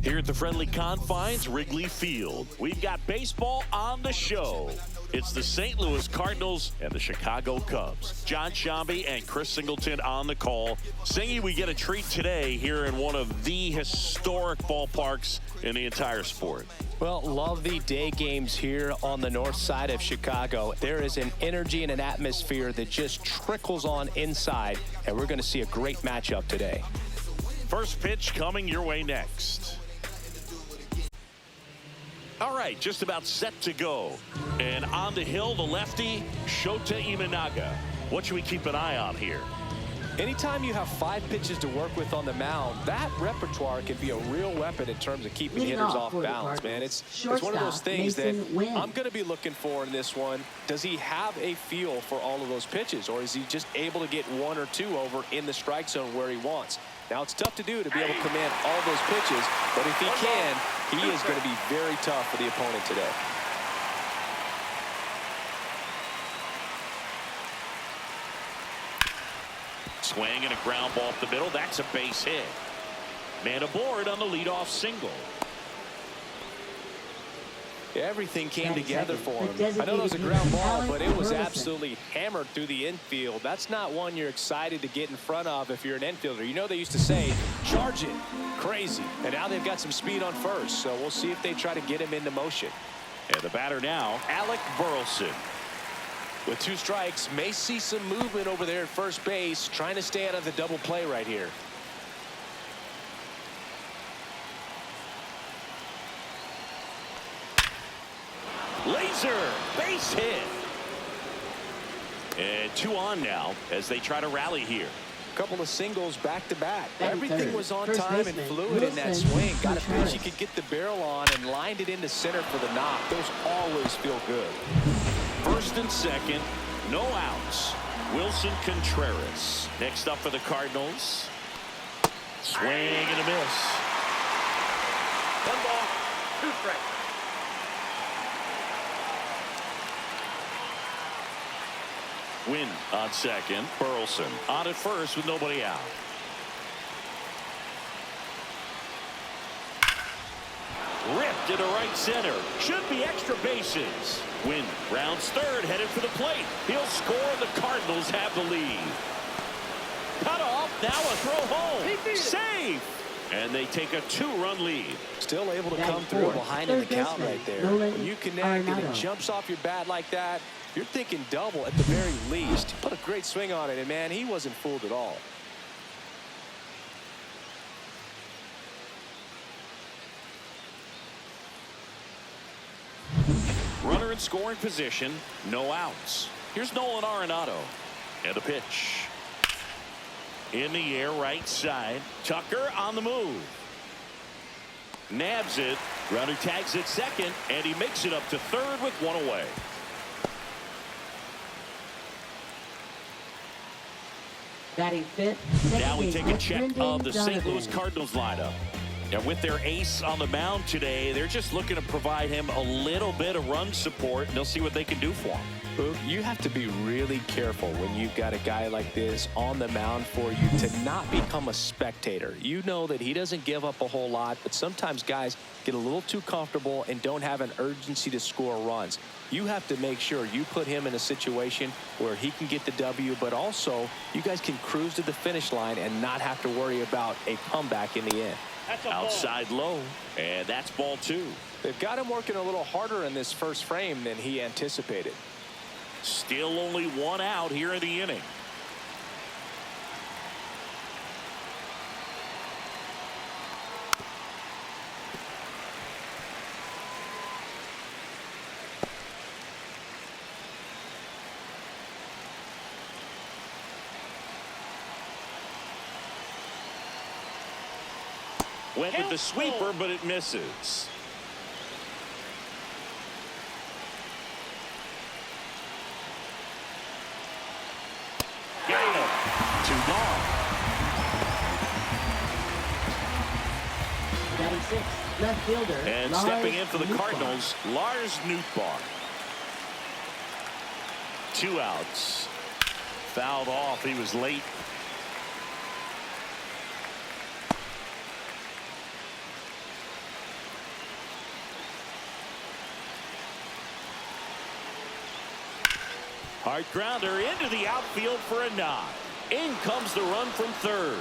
Here at the friendly confines, Wrigley Field, we've got baseball on the show. It's the St. Louis Cardinals and the Chicago Cubs. John Shambi and Chris Singleton on the call. Singy, we get a treat today here in one of the historic ballparks in the entire sport. Well, love the day games here on the north side of Chicago. There is an energy and an atmosphere that just trickles on inside, and we're going to see a great matchup today. First pitch coming your way next. All right, just about set to go. And on the hill, the lefty, Shota Imanaga. What should we keep an eye on here? Anytime you have 5 pitches to work with on the mound, that repertoire can be a real weapon in terms of keeping hitters off balance, man. It's one of those things that I'm going to be looking for in this one. Does he have a feel for all of those pitches, or is he just able to get 1 or 2 over in the strike zone where he wants? Now, it's tough to do to be able to command all those pitches, but if he can, he is going to be very tough for the opponent today. Swing and a ground ball up the middle. That's a base hit. Man aboard on the leadoff single. Everything came together for him. I know it was a ground ball, but it was absolutely hammered through the infield. That's not one you're excited to get in front of if you're an infielder. You know, they used to say, charge it, crazy. And now they've got some speed on first, so we'll see if they try to get him into motion. And the batter now, Alec Burleson. With 2 strikes, may see some movement over there at first base, trying to stay out of the double play right here. Laser, base hit. And 2 on now as they try to rally here. A couple of singles back to back. Everything was on time and fluid in that swing. Got a pitch he could get the barrel on and lined it into center for the knock. Those always feel good. First and second, no outs. Wilson Contreras. Next up for the Cardinals. Swing and a miss. 1 ball, 2 strikes. Win on second. Burleson on at first with nobody out. Ripped into right center. Should be extra bases. Win rounds third, headed for the plate. He'll score. The Cardinals have the lead. Cut off. Now a throw home. Safe. And they take a 2-run lead. Still able to come through behind in the count right there. When you connect and it jumps off your bat like that, you're thinking double at the very least. He put a great swing on it, and man, he wasn't fooled at all. Runner in scoring position, no outs. Here's Nolan Arenado. And the pitch. In the air, right side. Tucker on the move. Nabs it. Runner tags it second, and he makes it up to third with 1 away. Batting fifth. Now we take a check of the St. Louis Cardinals lineup. And with their ace on the mound today, they're just looking to provide him a little bit of run support, and they'll see what they can do for him. Boog, you have to be really careful when you've got a guy like this on the mound for you to not become a spectator. You know that he doesn't give up a whole lot, but sometimes guys get a little too comfortable and don't have an urgency to score runs. You have to make sure you put him in a situation where he can get the W, but also you guys can cruise to the finish line and not have to worry about a comeback in the end. Outside low, and that's ball 2. They've got him working a little harder in this first frame than he anticipated. Still only 1 out here in the inning. Went with the sweeper, but it misses. Get him. 2 gone. Batting sixth, left fielder. And stepping in for the Cardinals, Lars Nootbaar. 2 outs. Fouled off. He was late. Hard grounder into the outfield for a knock. In comes the run from third.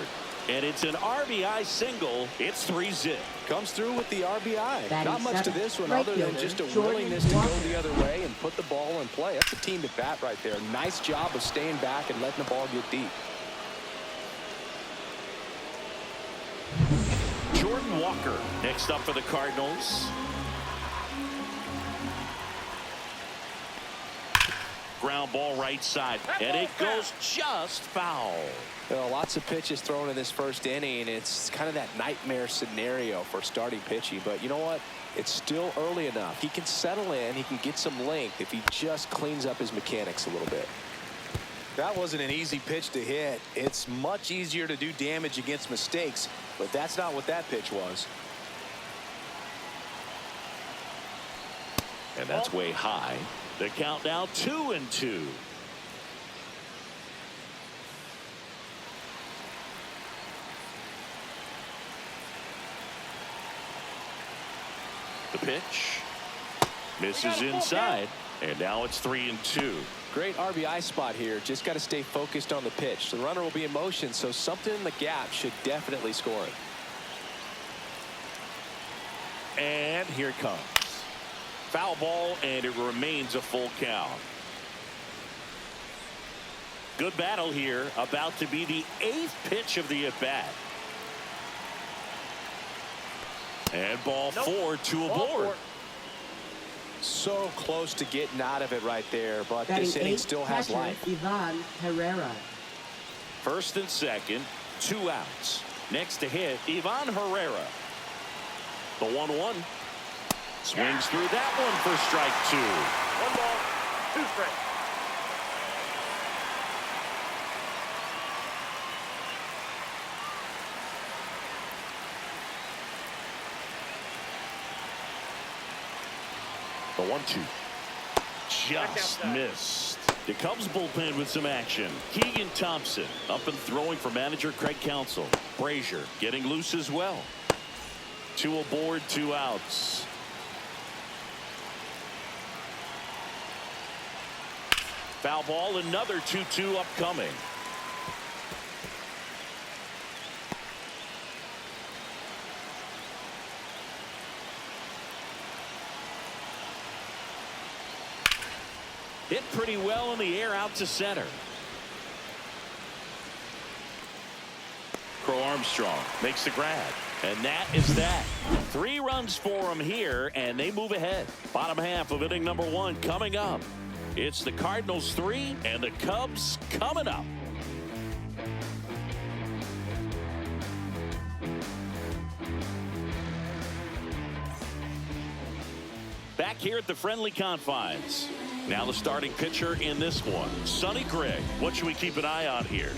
And it's an RBI single. It's 3-zip. Comes through with the RBI. Batting Not much to this one other than just a willingness to go the other way and put the ball in play. That's a team to bat right there. Nice job of staying back and letting the ball get deep. Jordan Walker next up for the Cardinals. Ground ball right side, and it goes just foul. Well, lots of pitches thrown in this first inning. It's kind of that nightmare scenario for starting pitching. But you know what? It's still early enough. He can settle in. He can get some length if he just cleans up his mechanics a little bit. That wasn't an easy pitch to hit. It's much easier to do damage against mistakes, but that's not what that pitch was. And that's way high. The count now 2-2. The pitch misses inside, and now it's 3-2. Great RBI spot here. Just got to stay focused on the pitch. The runner will be in motion, so something in the gap should definitely score it. And here it comes. Foul ball, and it remains a full count. Good battle here. About to be the 8th pitch of the at-bat. And ball 4, 2 aboard. So close to getting out of it right there, but this inning still has life. Ivan Herrera. First and second, 2 outs. Next to hit, Ivan Herrera. The 1-1. Swings through that one for strike 2. 1 ball, 2 strikes. The 1-2. Just missed. The Cubs bullpen with some action. Keegan Thompson up and throwing for manager Craig Counsell. Brazier getting loose as well. 2 aboard, 2 outs. Foul ball, another 2-2 upcoming. Hit pretty well in the air out to center. Crow Armstrong makes the grab. And that is that. 3 runs for him here, and they move ahead. Bottom half of inning number 1 coming up. It's the Cardinals 3 and the Cubs coming up. Back here at the friendly confines. Now the starting pitcher in this one, Sonny Gregg. What should we keep an eye on here?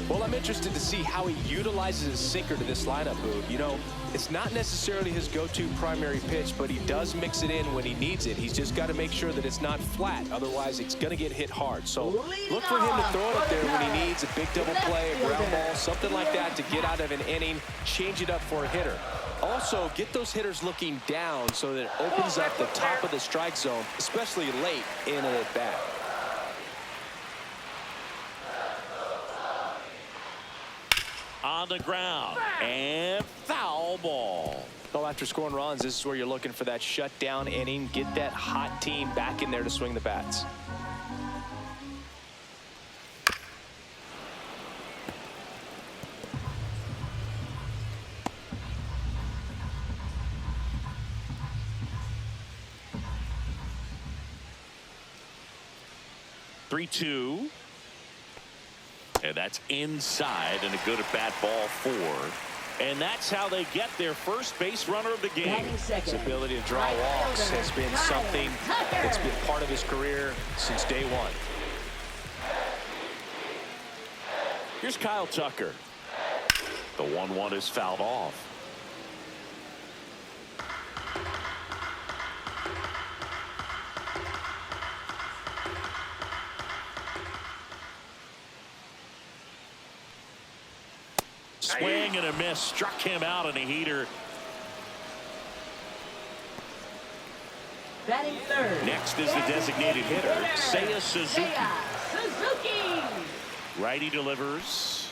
Well, I'm interested to see how he utilizes his sinker to this lineup, Boog. You know, it's not necessarily his go-to primary pitch, but he does mix it in when he needs it. He's just got to make sure that it's not flat. Otherwise, it's going to get hit hard. So look for him to throw it up there when he needs a big double play, a ground ball, something like that to get out of an inning, change it up for a hitter. Also, get those hitters looking down so that it opens up the top of the strike zone, especially late in an at-bat. On the ground, and foul ball. Well, after scoring runs, this is where you're looking for that shutdown inning. Get that hot team back in there to swing the bats. Three-two. And that's inside, and a good at-bat ball 4. And that's how they get their first base runner of the game. His ability to draw walks has been something that's been part of his career since day 1. Here's Kyle Tucker. The 1-1 is fouled off. Swing and a miss. Struck him out in a heater. batting third. Next is the designated hitter, Seiya Suzuki. Suzuki. Righty delivers.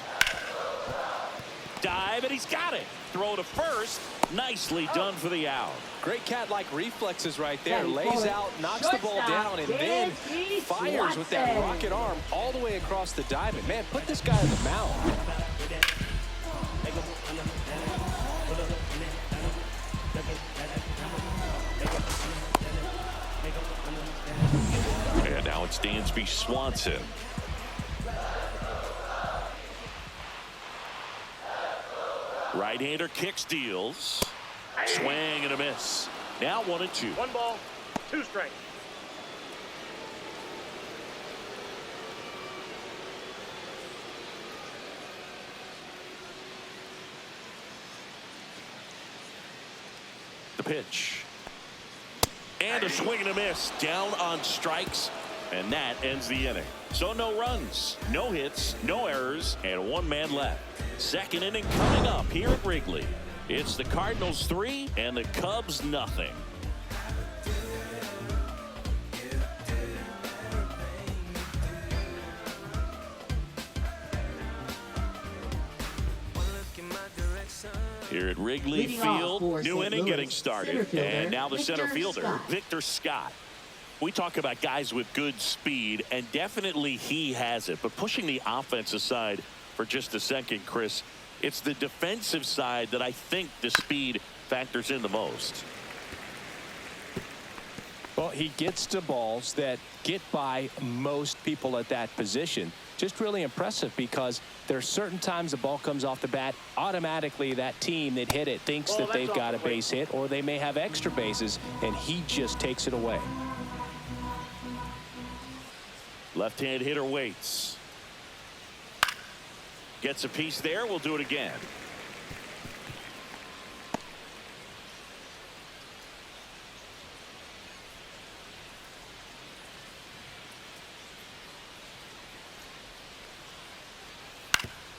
Dive, and he's got it. Throw to first. Nicely done for the out. Great cat-like reflexes right there. Lays out, knocks the ball down, and then fires with that rocket arm all the way across the diamond. Man, put this guy in the mound. And now it's Dansby Swanson. Right-hander kicks, deals. Swing and a miss. Now 1-2. 1 ball, 2 strikes. The pitch. And a swing and a miss. Down on strikes. And that ends the inning. So no runs, no hits, no errors, and 1 man left. Second inning coming up here at Wrigley. It's the Cardinals 3 and the Cubs nothing. Here at Wrigley Field, new inning getting started. And now the center fielder, Victor Scott. We talk about guys with good speed, and definitely he has it. But pushing the offense aside for just a second, Chris, it's the defensive side that I think the speed factors in the most. Well, he gets to balls that get by most people at that position. Just really impressive because there's certain times the ball comes off the bat, automatically that team that hit it thinks that they've got a base hit, or they may have extra bases, and he just takes it away. Left-hand hitter waits. Gets a piece there. We'll do it again.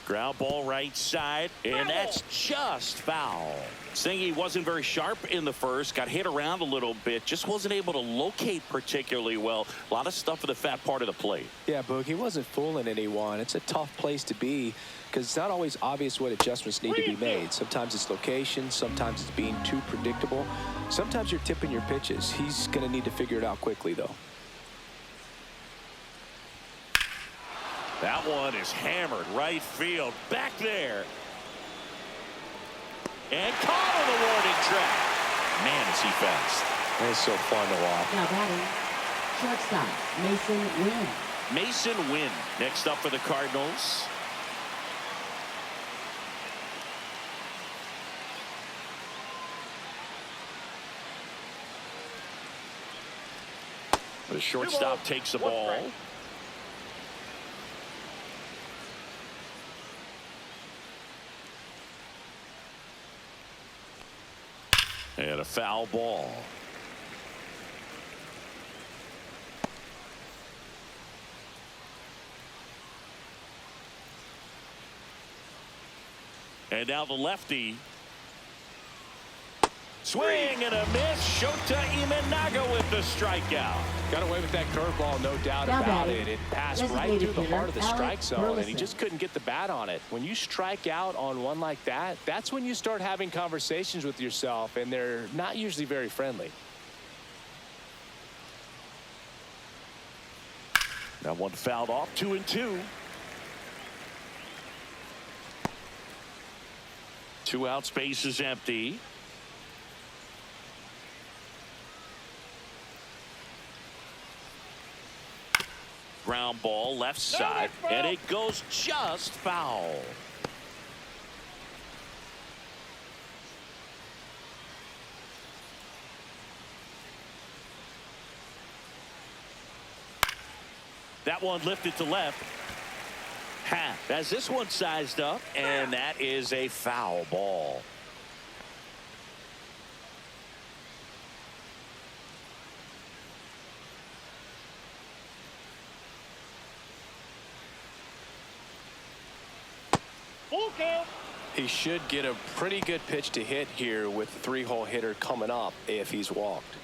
Ground ball right side, and that's just foul. Singy wasn't very sharp in the first, got hit around a little bit, just wasn't able to locate particularly well. A lot of stuff for the fat part of the plate. Yeah, Boog, he wasn't fooling anyone. It's a tough place to be because it's not always obvious what adjustments need to be made. Sometimes it's location, sometimes it's being too predictable. Sometimes you're tipping your pitches. He's going to need to figure it out quickly, though. That one is hammered right field. Back there. And caught on the warning track. Man, is he fast. It's so fun to watch. Now batting, shortstop, Mason Wynn. Mason Wynn next up for the Cardinals. The shortstop takes the ball. And a foul ball. And now the lefty. Swing and a miss. Shota Imanaga with the strikeout. Got away with that curveball, no doubt about it. It passed right through the heart of the strike zone, and he just couldn't get the bat on it. When you strike out on one like that, that's when you start having conversations with yourself, and they're not usually very friendly. That one fouled off. 2-2. 2 out, space is empty. Ground ball left side, and it goes just foul. That one lifted to left. Half as this one sized up, and that is a foul ball. He should get a pretty good pitch to hit here with the 3-hole hitter coming up if he's walked.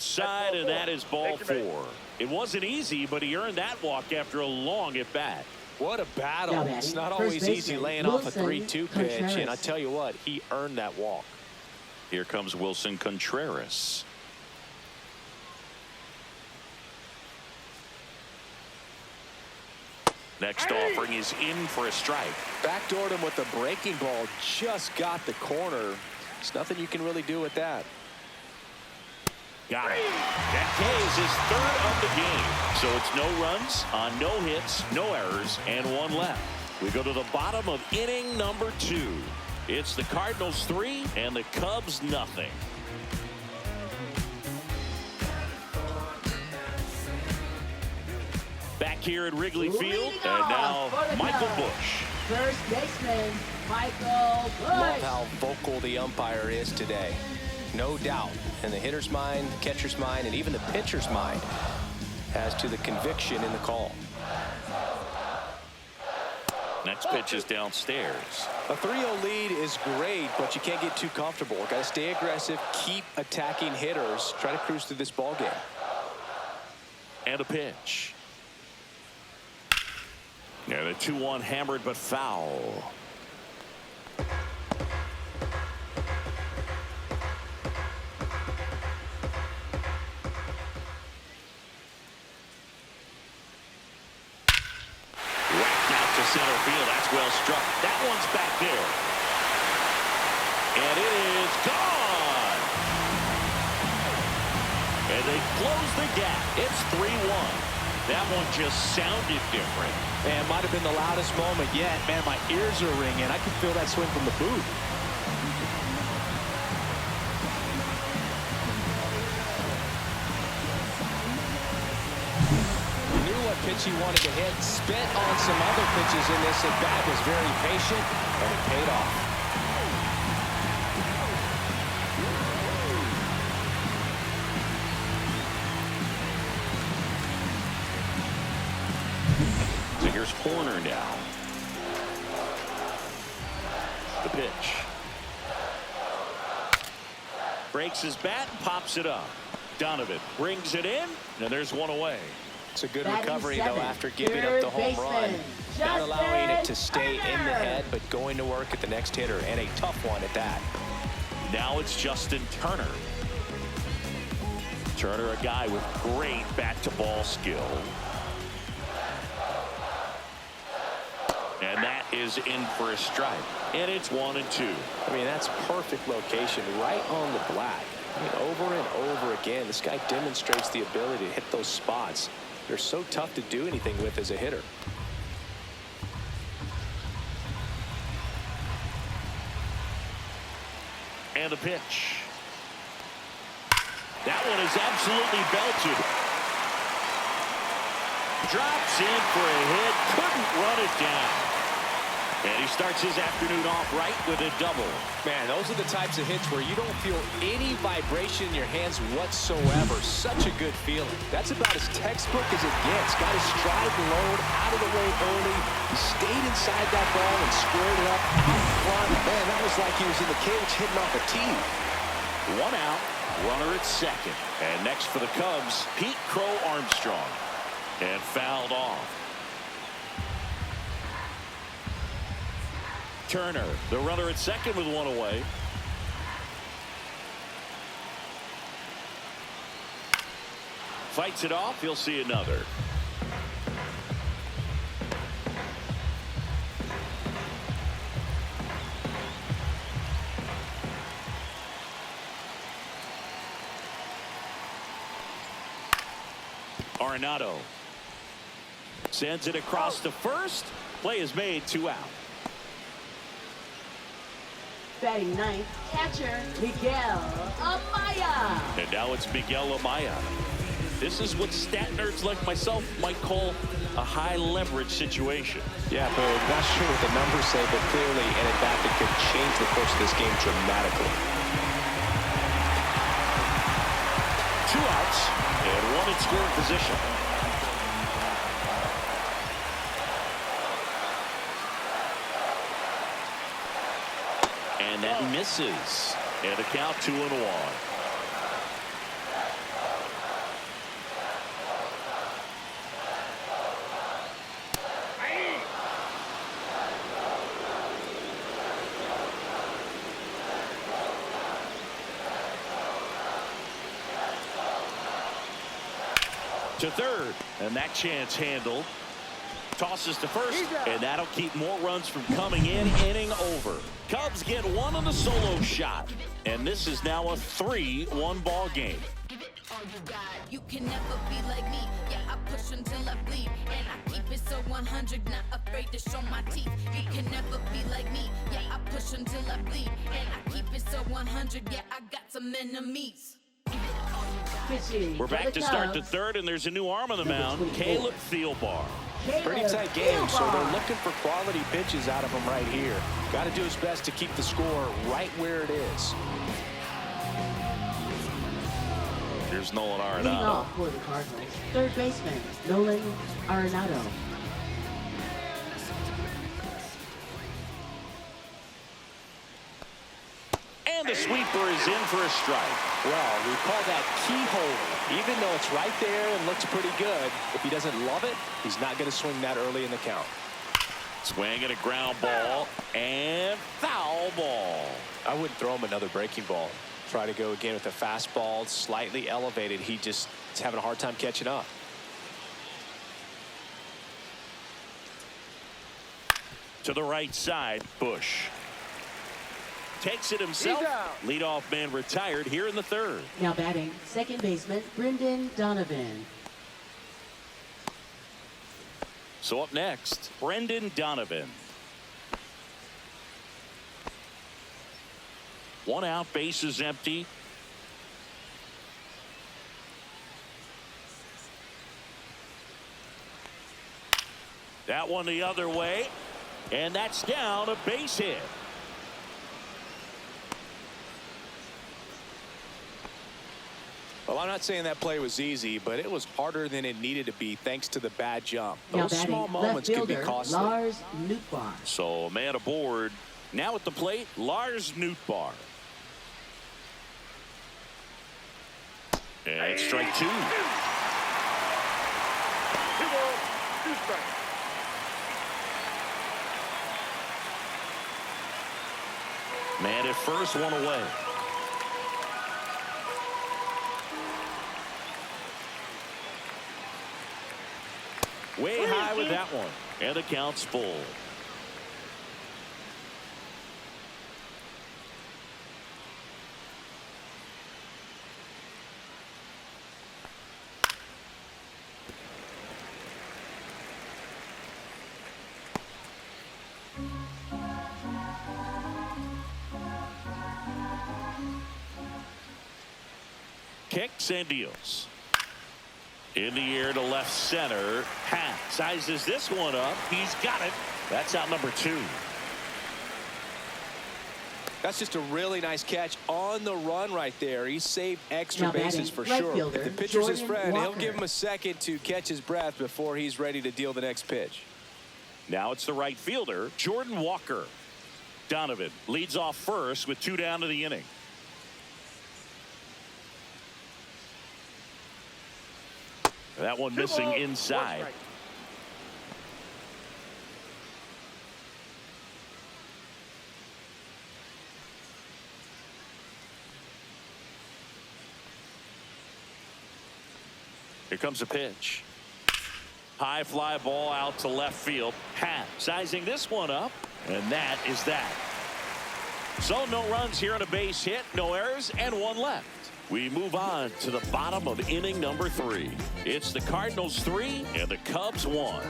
outside, and that is ball 4. It wasn't easy, but he earned that walk after a long at bat. What a battle. It's not always easy laying off a 3-2 pitch, and I tell you what, he earned that walk. Here comes Wilson Contreras. Next offering is in for a strike. Backdoored him with a breaking ball, just got the corner. There's nothing you can really do with that. Got it. That K's his 3rd of the game. So it's no runs on no hits, no errors, and 1 left. We go to the bottom of inning number 2. It's the Cardinals 3 and the Cubs nothing. Back here at Wrigley Field, and now Michael Busch. First baseman, Michael Busch. Love how vocal the umpire is today. No doubt in the hitter's mind, the catcher's mind, and even the pitcher's mind as to the conviction in the call. Next pitch is downstairs. A 3-0 lead is great, but you can't get too comfortable. Got to stay aggressive, keep attacking hitters, try to cruise through this ball game. And a pitch. Yeah, the 2-1 hammered but foul. Center field. That's well struck. That one's back there. And it is gone. And they close the gap. It's 3-1. That one just sounded different. Man, might have been the loudest moment yet. Man, my ears are ringing. I can feel that swing from the booth. Pitch he wanted to hit, spent on some other pitches in this at bat, was very patient, and it paid off. So here's Horner now. The pitch. Breaks his bat and pops it up. Donovan brings it in, and there's one away. It's a good recovery, though, after giving up the home run. Not allowing it to stay in the head, but going to work at the next hitter, and a tough one at that. Now it's Justin Turner. Turner, a guy with great bat-to-ball skill. And that is in for a strike. And it's 1-2. I mean, that's perfect location, right on the black. I mean, over and over again, this guy demonstrates the ability to hit those spots. They're so tough to do anything with as a hitter. And a pitch. That one is absolutely belted. Drops in for a hit. Couldn't run it down. And he starts his afternoon off right with a double. Man, those are the types of hits where you don't feel any vibration in your hands whatsoever. Such a good feeling. That's about as textbook as it gets. Got his stride load out of the way early. He stayed inside that ball and squared it up out front. Man, that was like he was in the cage hitting off a tee. 1 out, runner at second. And next for the Cubs, Pete Crow Armstrong. And fouled off. Turner, the runner at second with 1 away. Fights it off. He'll see another. Arenado sends it across to first. Play is made, 2 out. Batting ninth, catcher Miguel Amaya. And now it's Miguel Amaya. This is what stat nerds like myself might call a high leverage situation. Yeah, but not sure what the numbers say, but clearly an at-bat that could change the course of this game dramatically. 2 outs and 1 in scoring position. And that misses. And a count 2-1. To third, and that chance handled. Tosses to first, and that'll keep more runs from coming in. Inning over. Cubs get one on the solo shot, and this is now a 3-1 ball game. You can never be like me. Yeah, I push until I bleed, and I keep it so 100, not afraid to show my teeth. You can never be like me. Yeah, I push until I bleed, and I keep it so 100. Yeah, I got some enemies. We're back to start the third, and there's a new arm on the mound, Caleb Thielbar. Pretty tight game, so they're looking for quality pitches out of him right here. Got to do his best to keep the score right where it is. Here's Nolan Leading Arenado. off for the Cardinals, third baseman Nolan Arenado. And the sweeper is in for a strike. Well, we call that keyhole. Even though it's right there and looks pretty good, if he doesn't love it, he's not going to swing that early in the count. Swing and a ground ball and foul ball. I wouldn't throw him another breaking ball. Try to go again with a fastball, slightly elevated. He just is having a hard time catching up. To the right side, Bush takes it himself. Leadoff man retired here in the third. Now batting, second baseman Brendan Donovan. So up next, Brendan Donovan. One out, base is empty. That one the other way, and that's down, a base hit. Well, I'm not saying that play was easy, but it was harder than it needed to be thanks to the bad jump. Now Those small batting, moments left can be fielder costly. Lars Nootbaar. So a man aboard. Now at the plate, Lars Nootbaar. And strike two. 2 balls, 2 strikes. Man at first, one away. Way high with that one. And the count's full. Kicks and deals. In the air to left center. Hat sizes this one up. He's got it. That's out number 2. That's just a really nice catch on the run right there. He saved extra Now bases batting, for right sure. fielder, If the pitcher's his Jordan friend, he'll Walker. give him a second to catch his breath before he's ready to deal the next pitch. Now it's the right fielder, Jordan Walker. Donovan leads off first with 2 down to the inning. That one 2 missing balls, 1 inside. strike. Here comes a pitch. High fly ball out to left field. Hat sizing this one up, and that is that. So no runs here on a base hit, no errors, and 1 left. We move on to the bottom of inning number 3. It's the Cardinals 3 and the Cubs 1.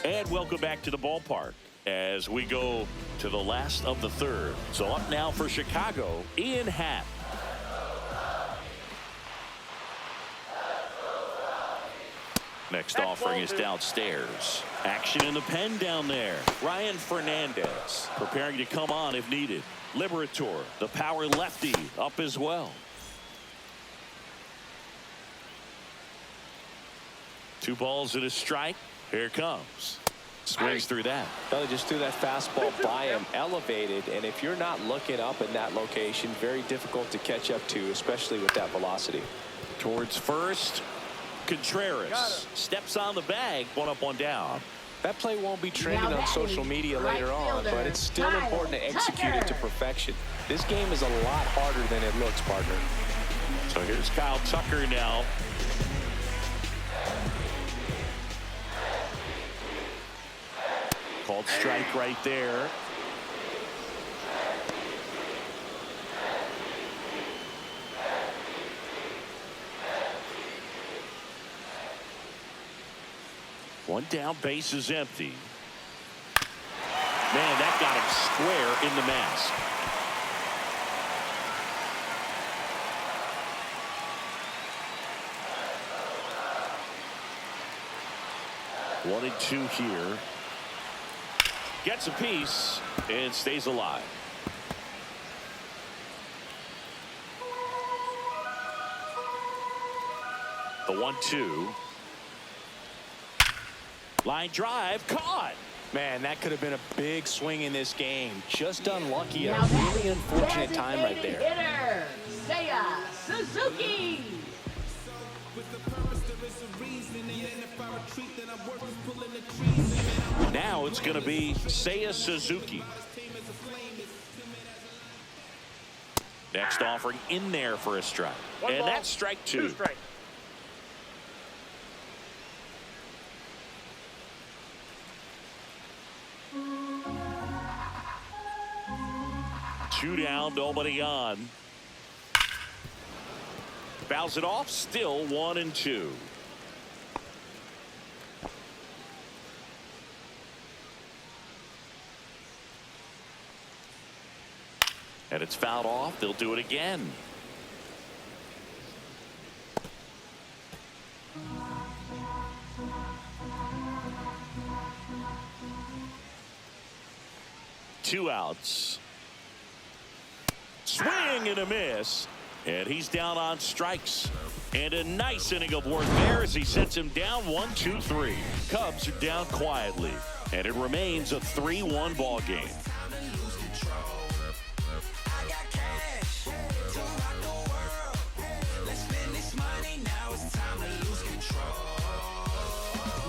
And welcome back to the ballpark as we go to the last of the third. So up now for Chicago, Ian Happ. Next offering is downstairs. Action in the pen down there. Ryan Fernandez preparing to come on if needed. Liberator, the power lefty, up as well. 2 balls and a strike. Here it comes. Swings through that. Well, they just threw that fastball by him, elevated, and if you're not looking up in that location, very difficult to catch up to, especially with that velocity. Towards first. Contreras steps on the bag. 1 up, 1 down. That play won't be trending on social media later on, but it's still important to execute it to perfection. This game is a lot harder than it looks, partner. So here's Kyle Tucker now. Called strike right there. One down, base is empty. Man, that got him square in the mask. One and two here. Gets a piece and stays alive. The 1-2. Line drive, caught. Man, that could have been a big swing in this game. Just unlucky at a really unfortunate time right there. Hitter, Seiya Suzuki. Now it's going to be Seiya Suzuki. Next offering in there for a strike. And that's strike two. Strike. Two down, nobody on. Fouls it off, still 1-2. And it's fouled off. They'll do it again. Two outs. Swing and a miss. And he's down on strikes. And a nice inning of work there as he sets him down 1-2-3. Cubs are down quietly. And it remains a 3-1 ball game.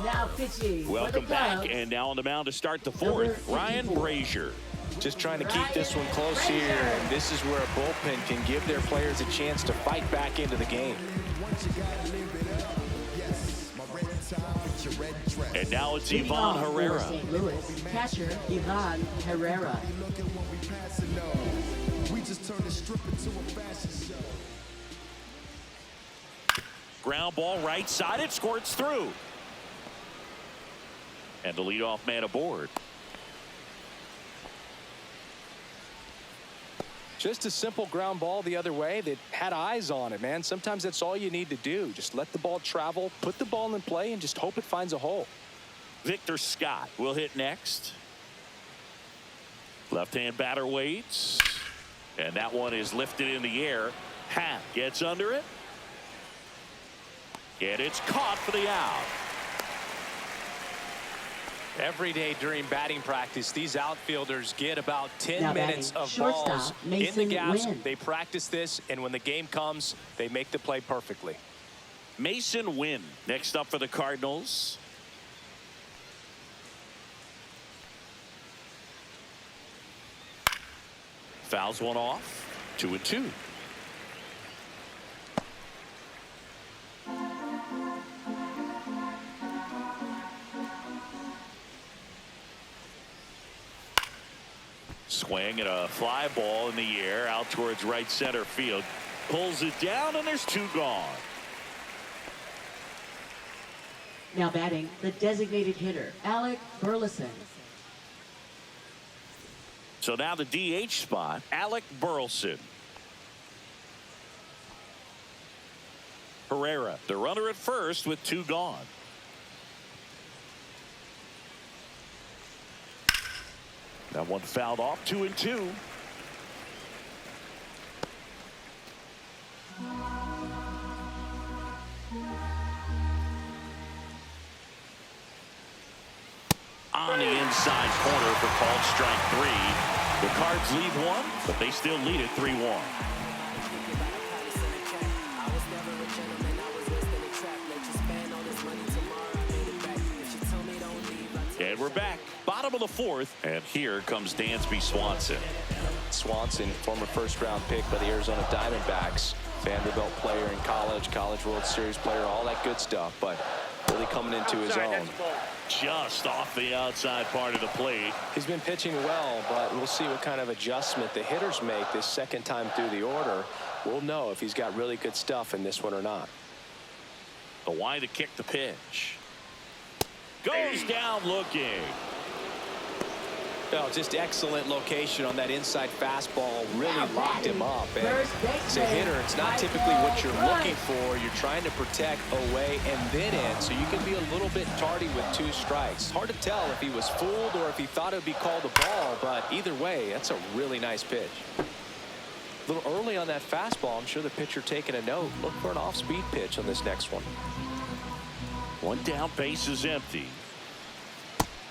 Now pitching. Welcome back, and now on the mound to start the fourth, Ryan Brazier. Just trying to keep this one close here, and this is where a bullpen can give their players a chance to fight back into the game. And now it's Ivan Herrera. St. Louis, catcher Ivan Herrera. Ground ball right side, it squirts through. And the leadoff man aboard. Just a simple ground ball the other way that had eyes on it, man. Sometimes that's all you need to do. Just let the ball travel, put the ball in play, and just hope it finds a hole. Victor Scott will hit next. Left-hand batter waits. And that one is lifted in the air. Happ gets under it. And it's caught for the out. Every day during batting practice, these outfielders get about 10 Now minutes batting, of shortstop, balls in the Mason gaps. Wynn. They practice this, and when the game comes, they make the play perfectly. Mason Wynn next up for the Cardinals. Fouls one off. 2-2. Swing and a fly ball in the air out towards right center field. Pulls it down, and there's two gone. Now batting, the designated hitter, Alec Burleson. So now the DH spot, Alec Burleson. Herrera, the runner at first with two gone. That one fouled off, 2-2. On the inside corner for called strike three. The Cards lead one, but they still lead it 3-1. And And we're back. Bottom of the fourth. And here comes Dansby Swanson. Swanson, former first-round pick by the Arizona Diamondbacks. Vanderbilt player in college, College World Series player, all that good stuff, but really coming into his own. Just off the outside part of the plate. He's been pitching well, but we'll see what kind of adjustment the hitters make this second time through the order. We'll know if he's got really good stuff in this one or not. The wide to kick the pitch. Goes down looking. Oh, just excellent location on that inside fastball. Really locked him up. And as a hitter, it's not typically what you're looking for. You're trying to protect away and then in, so you can be a little bit tardy with 2 strikes. Hard to tell if he was fooled or if he thought it would be called a ball, but either way, that's a really nice pitch. A little early on that fastball. I'm sure the pitcher taking a note. Look for an off-speed pitch on this next one. One down, base is empty.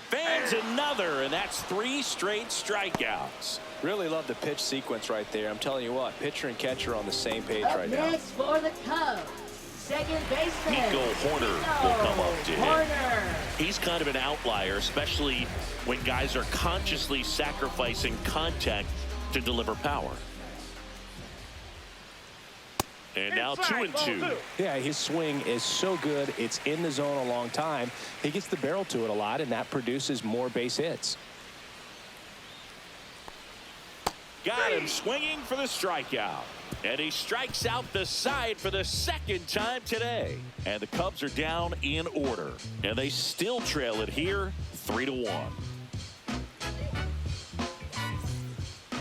Fans another, and that's 3 straight strikeouts. Really love the pitch sequence right there. I'm telling you what, pitcher and catcher on the same page right now. Next for the Cubs, second baseman Nico Hoerner will come up to hit. Hoerner. He's kind of an outlier, especially when guys are consciously sacrificing contact to deliver power. And now 2-2. Yeah, his swing is so good. It's in the zone a long time. He gets the barrel to it a lot, and that produces more base hits. Got him swinging for the strikeout. And he strikes out the side for the second time today. And the Cubs are down in order. And they still trail it here 3-1.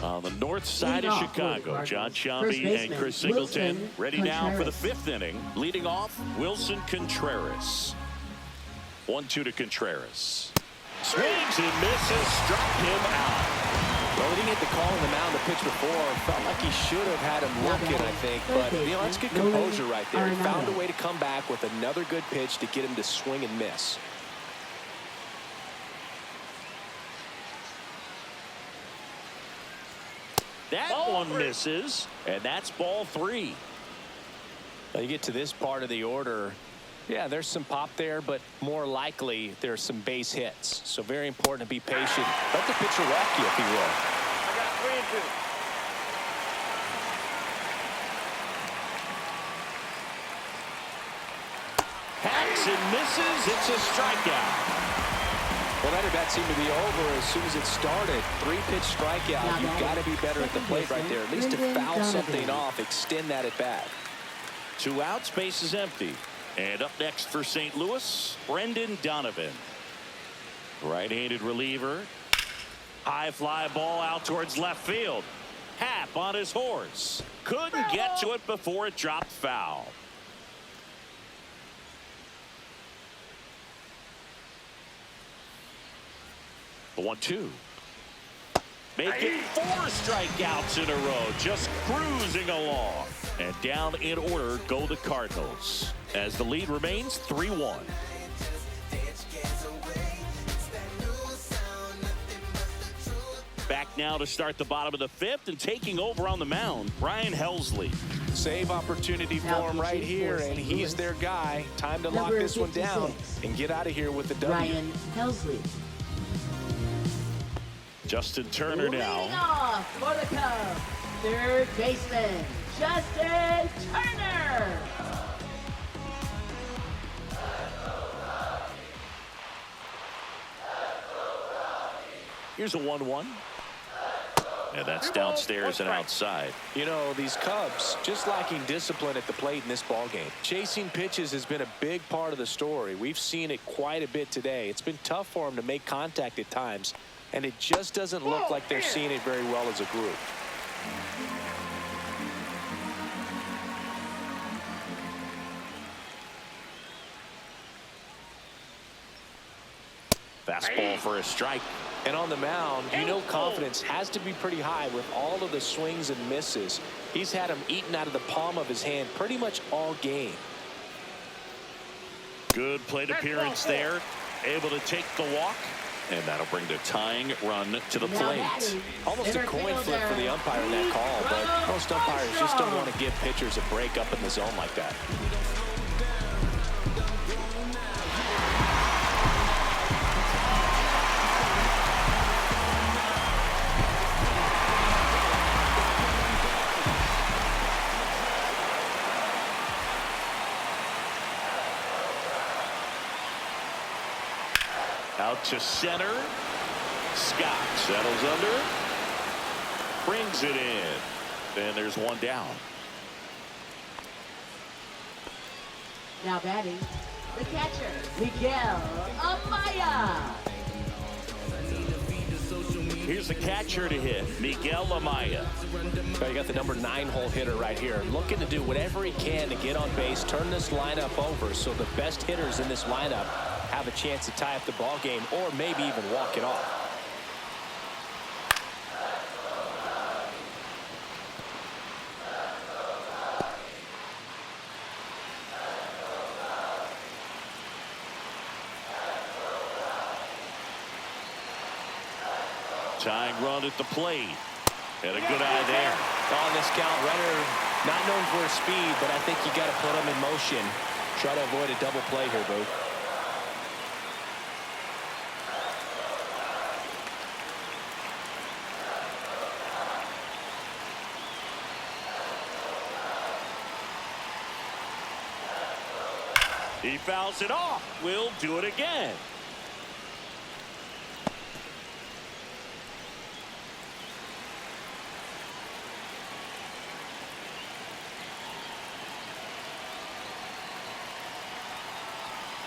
On the north side of Chicago, John Sciambi and Chris Singleton ready now for the 5th inning. Leading off, Wilson Contreras. 1-2 to Contreras. Swings and misses, struck him out. Well, he didn't get the call on the mound the pitch before. Felt like he should have had him looking, I think. But, you know, that's good composure right there. He found a way to come back with another good pitch to get him to swing and miss. That one misses, and that's ball 3. Now you get to this part of the order. Yeah, there's some pop there, but more likely there's some base hits. So very important to be patient. Let the pitcher walk you if he will. I got 3-2. Hacks and misses. It's a strikeout. Well, that at-bat seemed to be over as soon as it started. 3-pitch strikeout. You've got to be better at the plate right there. At least to foul something off, extend that at-bat. 2 outs, base is empty. And up next for St. Louis, Brendan Donovan. Right-handed reliever. High fly ball out towards left field. Happ on his horse. Couldn't get to it before it dropped foul. The 1-2. Making 4 strikeouts in a row. Just cruising along. And down in order go the Cardinals. As the lead remains 3-1. Back now to start the bottom of the 5th, and taking over on the mound, Ryan Helsley. Save opportunity for him right here, and he's their guy. Time to lock this one down and get out of here with the W. Ryan Helsley. Justin Turner now. Leading off for the Cubs, third baseman, Justin Turner. Here's a 1-1. And that's downstairs and outside. You know, these Cubs just lacking discipline at the plate in this ballgame. Chasing pitches has been a big part of the story. We've seen it quite a bit today. It's been tough for them to make contact at times, and it just doesn't look like they're seeing it very well as a group. Fastball for a strike. And on the mound, you know confidence has to be pretty high with all of the swings and misses. He's had them eaten out of the palm of his hand pretty much all game. Good plate appearance there. Able to take the walk. And that'll bring the tying run to the plate. Almost a coin flip for the umpire in that call, but most umpires just don't want to give pitchers a break up in the zone like that. To center. Scott settles under. Brings it in. And there's one down. Now batting, the catcher, Miguel Amaya. Here's the catcher to hit, Miguel Amaya. You got the number 9 hole hitter right here, looking to do whatever he can to get on base, turn this lineup over so the best hitters in this lineup have a chance to tie up the ball game or maybe even walk it off. Tying run at the plate. And a good eye there. On this count, runner not known for his speed, but I think you got to put him in motion. Try to avoid a double play here, Booth. He fouls it off. We'll do it again.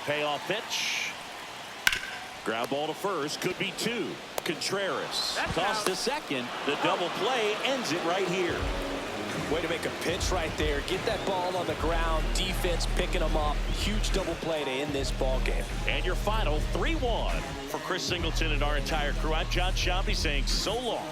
Payoff pitch. Ground ball to first. Could be 2. Contreras toss to second. The double play ends it right here. Way to make a pitch right there. Get that ball on the ground. Defense picking them up. Huge double play to end this ball game. And your final 3-1. For Chris Singleton and our entire crew, I'm John Shambi saying so long.